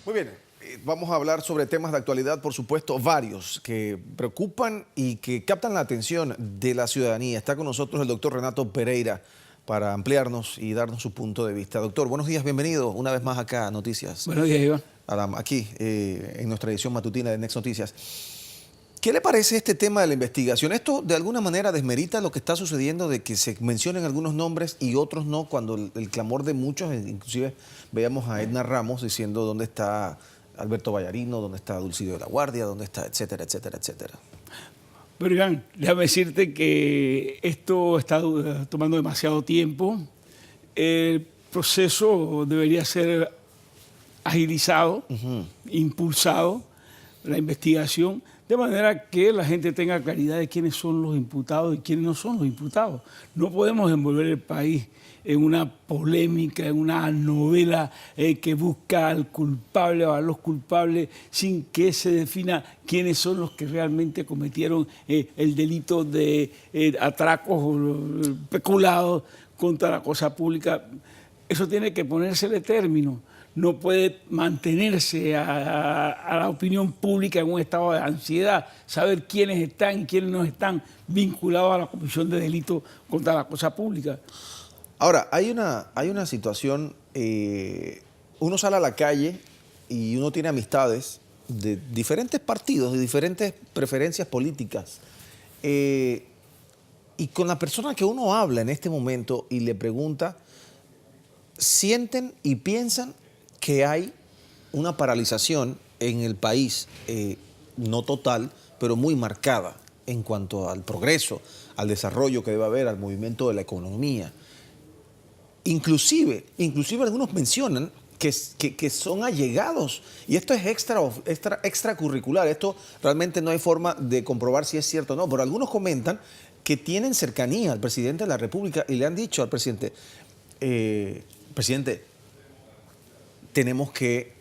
Muy bien, vamos a hablar sobre temas de actualidad, por supuesto, varios que preocupan y que captan la atención de la ciudadanía. Está con nosotros el doctor Renato Pereira para ampliarnos y darnos su punto de vista. Doctor, buenos días, bienvenido una vez más acá a Noticias. Buenos días, Iván. Aquí, en nuestra edición matutina de Next Noticias. ¿Qué le parece este tema de la investigación? ¿Esto de alguna manera desmerita lo que está sucediendo de que se mencionen algunos nombres y otros no, cuando el clamor de muchos, inclusive veíamos a Edna Ramos diciendo dónde está Alberto Vallarino, dónde está Dulcidio de la Guardia, dónde está, etcétera, etcétera, etcétera? Pero Iván, déjame decirte que esto está tomando demasiado tiempo. El proceso debería ser agilizado, impulsado, la investigación, de manera que la gente tenga claridad de quiénes son los imputados y quiénes no son los imputados. No podemos envolver el país en una polémica, en una novela que busca al culpable o a los culpables sin que se defina quiénes son los que realmente cometieron el delito de atracos o peculados contra la cosa pública. Eso tiene que ponérsele término. No puede mantenerse a la opinión pública en un estado de ansiedad, saber quiénes están y quiénes no están vinculados a la comisión de delitos contra la cosa pública. Ahora, hay una situación, uno sale a la calle y uno tiene amistades de diferentes partidos, de diferentes preferencias políticas. Y con la persona que uno habla en este momento y le pregunta, sienten y piensan que hay una paralización en el país, no total, pero muy marcada en cuanto al progreso, al desarrollo que debe haber, al movimiento de la economía. Inclusive algunos mencionan que son allegados, y esto es extracurricular, esto realmente no hay forma de comprobar si es cierto o no, pero algunos comentan que tienen cercanía al presidente de la República y le han dicho al presidente, presidente, tenemos que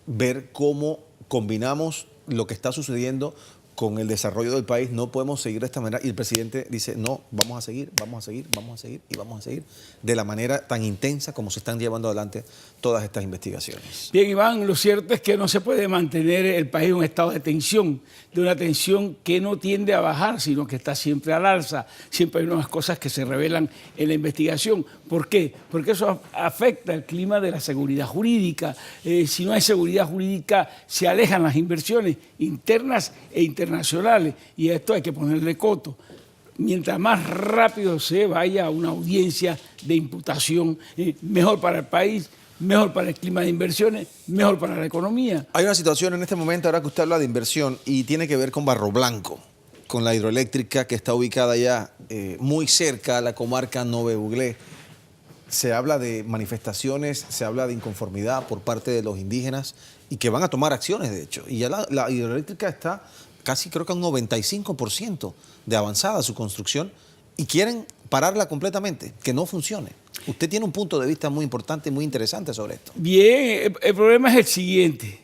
ver cómo combinamos lo que está sucediendo con el desarrollo del país. No podemos seguir de esta manera. Y el presidente dice, no, vamos a seguir, vamos a seguir, vamos a seguir y vamos a seguir de la manera tan intensa como se están llevando adelante todas estas investigaciones. Bien, Iván, lo cierto es que no se puede mantener el país en un estado de tensión, de una tensión que no tiende a bajar, sino que está siempre al alza. Siempre hay nuevas cosas que se revelan en la investigación. ¿Por qué? Porque eso afecta el clima de la seguridad jurídica. Si no hay seguridad jurídica, se alejan las inversiones internas e internacionales, y a esto hay que ponerle coto. Mientras más rápido se vaya a una audiencia de imputación, mejor para el país, mejor para el clima de inversiones, mejor para la economía. Hay una situación en este momento, ahora que usted habla de inversión, y tiene que ver con Barro Blanco, con la hidroeléctrica que está ubicada ya muy cerca a la comarca Nove Buglé. Se habla de manifestaciones, se habla de inconformidad por parte de los indígenas y que van a tomar acciones, de hecho. Y ya la hidroeléctrica está casi, creo que a un 95% de avanzada su construcción y quieren pararla completamente, que no funcione. Usted tiene un punto de vista muy importante y muy interesante sobre esto. Bien, el problema es el siguiente.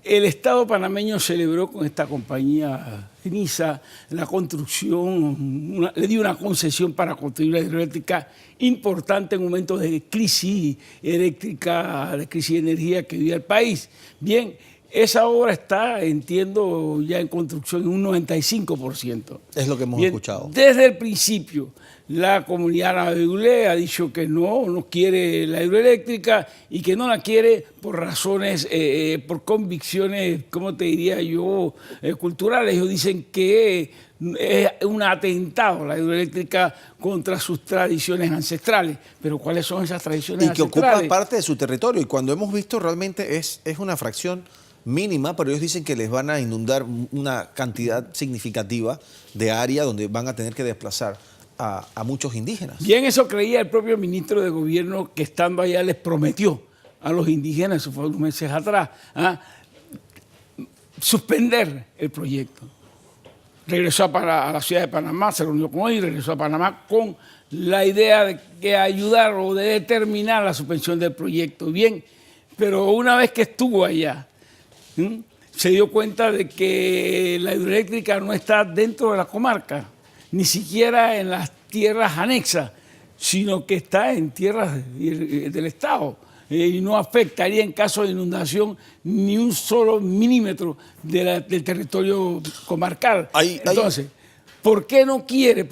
El Estado panameño celebró con esta compañía NISA la construcción, le dio una concesión para construir la hidroeléctrica importante en un momento de crisis eléctrica, de crisis de energía que vivía el país. Bien, esa obra está, entiendo, ya en construcción en un 95%. Es lo que hemos escuchado. Desde el principio, la comunidad naveguelé ha dicho que no quiere la hidroeléctrica y que no la quiere por razones, por convicciones, ¿cómo te diría yo?, culturales. Ellos dicen que es un atentado la hidroeléctrica contra sus tradiciones ancestrales. Pero ¿cuáles son esas tradiciones ancestrales? Y que ocupa parte de su territorio. Y cuando hemos visto realmente es una fracción mínima, pero ellos dicen que les van a inundar una cantidad significativa de área donde van a tener que desplazar a muchos indígenas. Bien, eso creía el propio ministro de Gobierno, que estando allá les prometió a los indígenas, eso fue unos meses atrás, suspender el proyecto. Regresó a la ciudad de Panamá, se reunió con ellos y regresó a Panamá con la idea de ayudar o de determinar la suspensión del proyecto. Bien, pero una vez que estuvo allá, se dio cuenta de que la hidroeléctrica no está dentro de la comarca, ni siquiera en las tierras anexas, sino que está en tierras del Estado. y no afectaría en caso de inundación ni un solo milímetro del territorio comarcal. Entonces, ¿por qué no quiere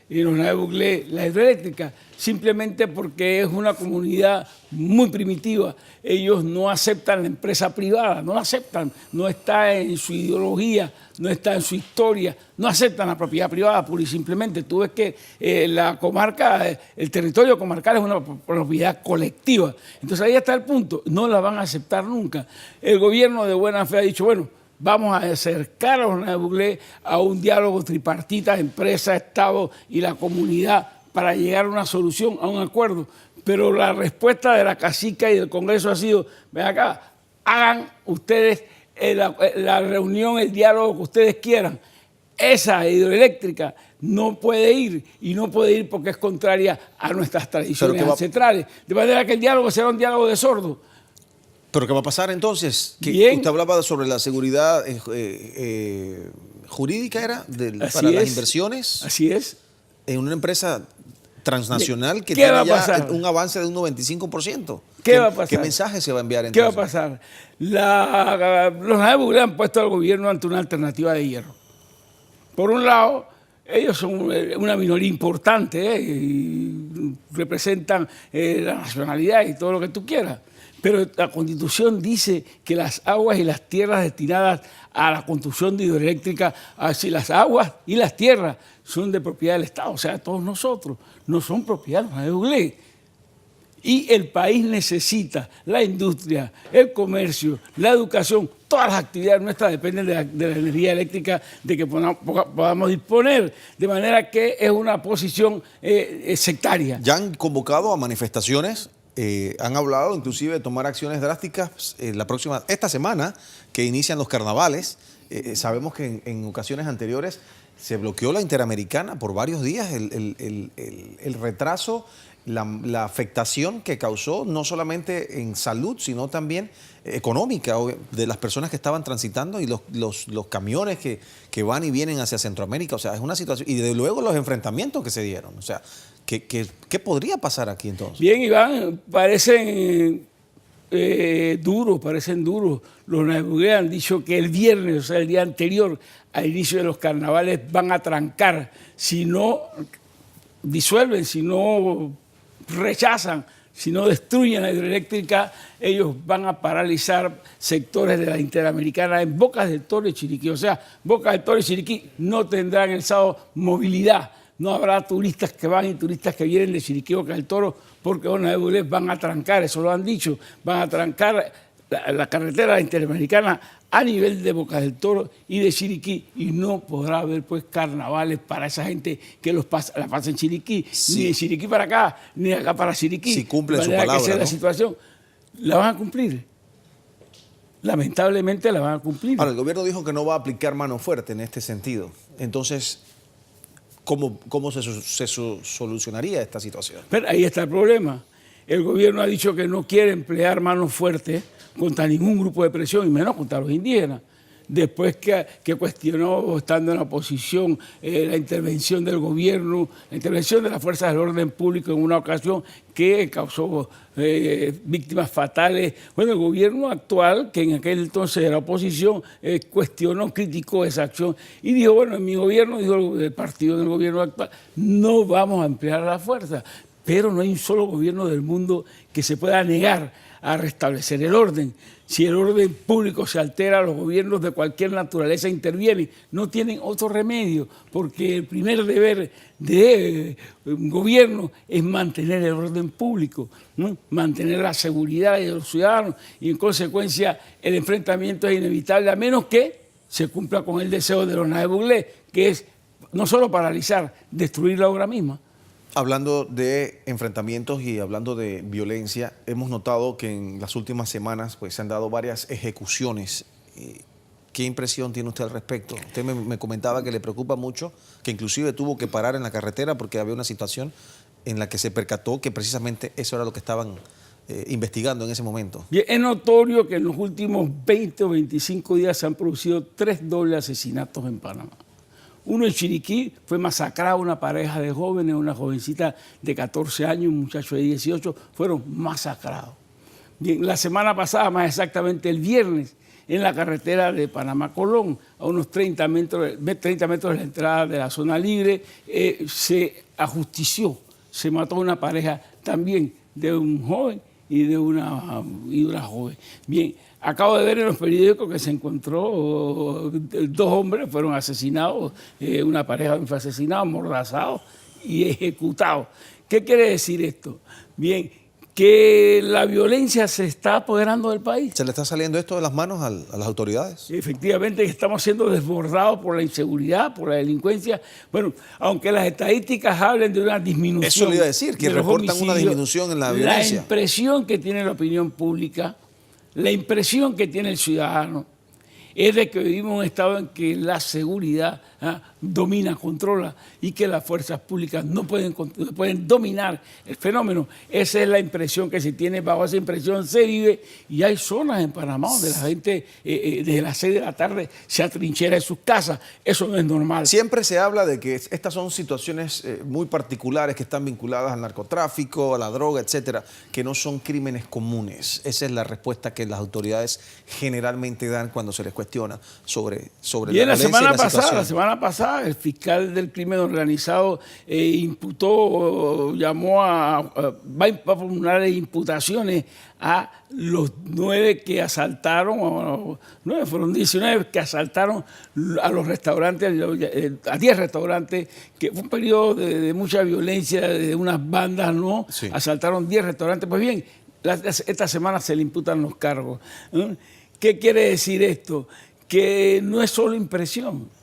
los Nayib Bukele la hidroeléctrica? Simplemente porque es una comunidad muy primitiva. Ellos no aceptan la empresa privada, no la aceptan, no está en su ideología, no está en su historia, no aceptan la propiedad privada, pura y simplemente. Tú ves que la comarca, el territorio comarcal es una propiedad colectiva. Entonces ahí está el punto, no la van a aceptar nunca. El gobierno de buena fe ha dicho, bueno, vamos a acercar a los Nayib Bukele a un diálogo tripartita, empresa, Estado y la comunidad, para llegar a una solución, a un acuerdo. Pero la respuesta de la cacica y del Congreso ha sido, ven acá, hagan ustedes la reunión, el diálogo que ustedes quieran. Esa hidroeléctrica no puede ir, y no puede ir porque es contraria a nuestras tradiciones ancestrales. De manera que el diálogo será un diálogo de sordos. ¿Pero qué va a pasar entonces? Usted hablaba sobre la seguridad jurídica, ¿era? Para las inversiones. Así es. En una empresa transnacional que tiene ya un avance de un 95%. ¿Qué va a pasar? ¿Qué mensaje se va a enviar entonces? ¿Qué va a pasar? Los Nayib Bukele han puesto al gobierno ante una alternativa de hierro. Por un lado, ellos son una minoría importante y representan la nacionalidad y todo lo que tú quieras. Pero la Constitución dice que las aguas y las tierras destinadas a la construcción de hidroeléctrica, así las aguas y las tierras son de propiedad del Estado, o sea, todos nosotros, no son propiedad de Bukele. Y el país necesita la industria, el comercio, la educación, todas las actividades nuestras dependen de la energía eléctrica de que podamos disponer, de manera que es una posición sectaria. Ya han convocado a manifestaciones. Han hablado inclusive de tomar acciones drásticas esta semana que inician los carnavales. Sabemos que en ocasiones anteriores se bloqueó la Interamericana por varios días. El retraso, la afectación que causó no solamente en salud, sino también económica de las personas que estaban transitando y los camiones que van y vienen hacia Centroamérica. O sea, es una situación. Y de luego los enfrentamientos que se dieron. O sea, ¿qué podría pasar aquí entonces? Bien, Iván, parecen duros. Los Nayib Bukele han dicho que el viernes, o sea, el día anterior al inicio de los carnavales, van a trancar. Si no disuelven, si no rechazan, si no destruyen la hidroeléctrica, ellos van a paralizar sectores de la Interamericana en Bocas del Toro y Chiriquí. O sea, Bocas del Toro y Chiriquí no tendrán el sábado movilidad. No habrá turistas que van y turistas que vienen de Chiriquí, Bocas del Toro, porque los Nayib Bukele van a trancar, eso lo han dicho, van a trancar la carretera Interamericana a nivel de Bocas del Toro y de Chiriquí, y no podrá haber pues carnavales para esa gente que la pasa en Chiriquí, sí. Ni de Chiriquí para acá, ni de acá para Chiriquí. Si cumplen su palabra, que sea, ¿no? La situación, la van a cumplir. Lamentablemente la van a cumplir. Ahora, el gobierno dijo que no va a aplicar mano fuerte en este sentido. Entonces, ¿cómo se solucionaría esta situación? Pero ahí está el problema. El gobierno ha dicho que no quiere emplear mano fuerte contra ningún grupo de presión, y menos contra los indígenas. Después que cuestionó, estando en la oposición, la intervención del gobierno, la intervención de las fuerzas del orden público en una ocasión que causó víctimas fatales. Bueno, el gobierno actual, que en aquel entonces era oposición, cuestionó, criticó esa acción y dijo, bueno, en mi gobierno, dijo el partido del gobierno actual, no vamos a emplear la fuerza. Pero no hay un solo gobierno del mundo que se pueda negar a restablecer el orden. Si el orden público se altera, los gobiernos de cualquier naturaleza intervienen. No tienen otro remedio, porque el primer deber de un gobierno es mantener el orden público, ¿no? Mantener la seguridad de los ciudadanos, y en consecuencia el enfrentamiento es inevitable, a menos que se cumpla con el deseo de los Nayib Bukele, que es no solo paralizar, destruir la obra misma. Hablando de enfrentamientos y hablando de violencia, hemos notado que en las últimas semanas pues, se han dado varias ejecuciones. ¿Qué impresión tiene usted al respecto? Usted me comentaba que le preocupa mucho, que inclusive tuvo que parar en la carretera porque había una situación en la que se percató que precisamente eso era lo que estaban investigando en ese momento. Bien, es notorio que en los últimos 20 o 25 días se han producido 3 dobles asesinatos en Panamá. Uno en Chiriquí fue masacrado, una pareja de jóvenes, una jovencita de 14 años, un muchacho de 18, fueron masacrados. Bien, la semana pasada, más exactamente el viernes, en la carretera de Panamá-Colón, a unos 30 metros de la entrada de la zona libre, se ajustició, se mató una pareja también de un joven y de una joven. Bien, acabo de ver en los periódicos que se encontró 2 hombres fueron asesinados, una pareja fue asesinada, amordazado y ejecutado. ¿Qué quiere decir esto? Bien, que la violencia se está apoderando del país. ¿Se le está saliendo esto de las manos a las autoridades? Efectivamente, estamos siendo desbordados por la inseguridad, por la delincuencia. Bueno, aunque las estadísticas hablen de una disminución. Eso le iba a decir, que reportan una disminución en la violencia. La impresión que tiene la opinión pública, la impresión que tiene el ciudadano, es de que vivimos en un estado en que la seguridad domina, controla y que las fuerzas públicas no pueden dominar el fenómeno. Esa es la impresión que se tiene, bajo esa impresión se vive y hay zonas en Panamá donde la gente desde las 6 de la tarde se atrinchera en sus casas. Eso no es normal. Siempre se habla de que estas son situaciones muy particulares que están vinculadas al narcotráfico, a la droga, etcétera, que no son crímenes comunes. Esa es la respuesta que las autoridades generalmente dan cuando se les cuestiona sobre la violencia y la situación. La semana pasada el fiscal del crimen organizado va a formular imputaciones a los 9 que asaltaron, 9 fueron 19 que asaltaron a los restaurantes, a 10 restaurantes, que fue un periodo de mucha violencia de unas bandas, ¿no? Sí. Asaltaron 10 restaurantes. Pues bien, esta semana se le imputan los cargos. ¿Qué quiere decir esto? Que no es solo impresión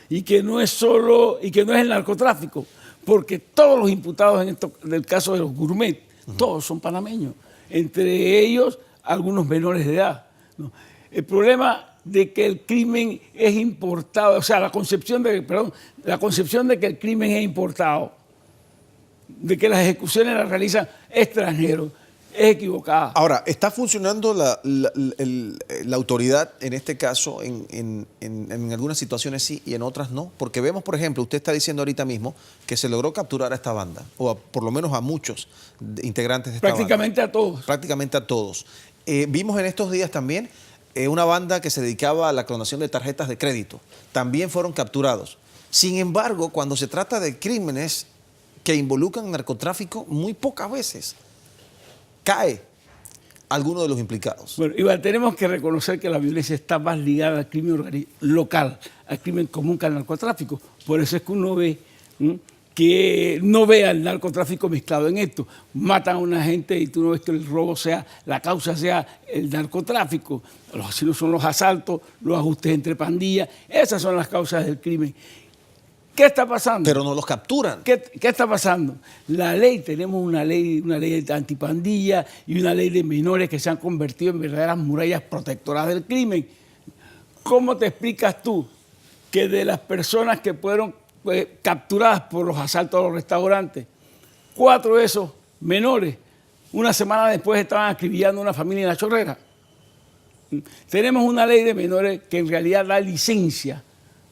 y que no es el narcotráfico, porque todos los imputados en del caso de los gourmet, todos son panameños, entre ellos algunos menores de edad, ¿no? El problema de que el crimen es importado, o sea, la concepción de que el crimen es importado, de que las ejecuciones las realizan extranjeros, es equivocada. Ahora, ¿está funcionando la autoridad en este caso en algunas situaciones sí y en otras no? Porque vemos, por ejemplo, usted está diciendo ahorita mismo que se logró capturar a esta banda, o por lo menos a muchos integrantes de esta banda. Prácticamente a todos. Prácticamente a todos. Vimos en estos días también una banda que se dedicaba a la clonación de tarjetas de crédito. También fueron capturados. Sin embargo, cuando se trata de crímenes que involucran narcotráfico, muy pocas veces cae alguno de los implicados. Bueno, Iván, tenemos que reconocer que la violencia está más ligada al crimen local, al crimen común que al narcotráfico. Por eso es que uno ve que no ve al narcotráfico mezclado en esto. Matan a una gente y tú no ves que el robo la causa sea el narcotráfico. Si no son los asaltos, los ajustes entre pandillas. Esas son las causas del crimen. ¿Qué está pasando? Pero no los capturan. ¿Qué está pasando? La ley, tenemos una ley de antipandilla y una ley de menores que se han convertido en verdaderas murallas protectoras del crimen. ¿Cómo te explicas tú que de las personas que fueron capturadas por los asaltos a los restaurantes, 4 de esos menores, una semana después estaban acribillando a una familia en La Chorrera? Tenemos una ley de menores que en realidad da licencia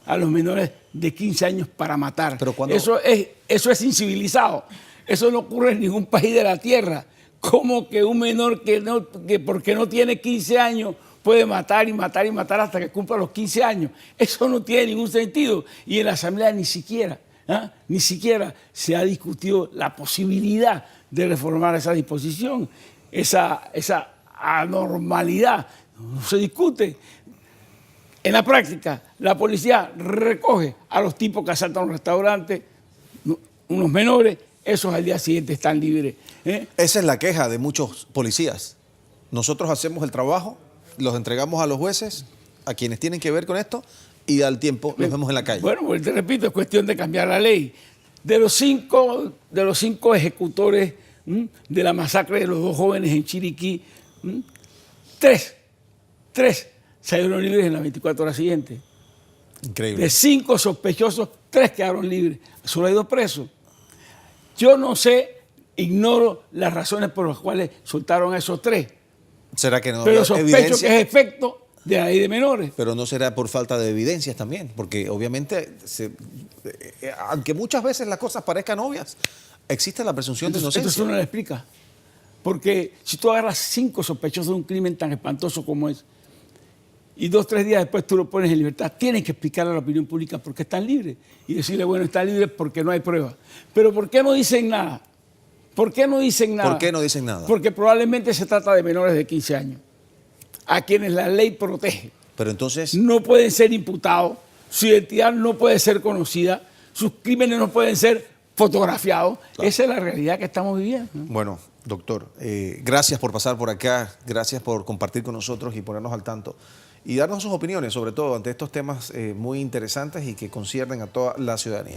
a los menores de 15 años para matar. Pero eso es incivilizado. Eso no ocurre en ningún país de la tierra. ¿Cómo que un menor que porque no tiene 15 años puede matar y matar y matar hasta que cumpla los 15 años? Eso no tiene ningún sentido. Y en la Asamblea ni siquiera se ha discutido la posibilidad de reformar esa disposición, esa anormalidad. No se discute. En la práctica, la policía recoge a los tipos que asaltan los restaurantes, unos menores, esos al día siguiente están libres. Esa es la queja de muchos policías. Nosotros hacemos el trabajo, los entregamos a los jueces, a quienes tienen que ver con esto, y al tiempo los vemos en la calle. Bueno, pues te repito, es cuestión de cambiar la ley. De los cinco ejecutores de la masacre de los 2 jóvenes en Chiriquí, 3 salieron libres en las 24 horas siguientes. Increíble. De 5 sospechosos, 3 quedaron libres. Solo hay 2 presos. Yo no sé, ignoro las razones por las cuales soltaron a esos 3. ¿Será que no? Pero sospecho que es efecto de la ley de menores. Pero no será por falta de evidencias también, porque obviamente, aunque muchas veces las cosas parezcan obvias, existe la presunción de inocencia. Entonces uno le explica. Porque si tú agarras 5 sospechosos de un crimen tan espantoso como es, y 2 o 3 días después tú lo pones en libertad, tienes que explicarle a la opinión pública por qué están libres. Y decirle, bueno, están libres porque no hay pruebas. Pero ¿por qué no dicen nada? ¿Por qué no dicen nada? ¿Por qué no dicen nada? Porque probablemente se trata de menores de 15 años, a quienes la ley protege. Pero entonces, No pueden ser imputados, su identidad no puede ser conocida, sus crímenes no pueden ser fotografiados. Claro. Esa es la realidad que estamos viviendo, ¿no? bueno, doctor, gracias por pasar por acá, gracias por compartir con nosotros y ponernos al tanto y darnos sus opiniones, sobre todo ante estos temas muy interesantes y que conciernen a toda la ciudadanía.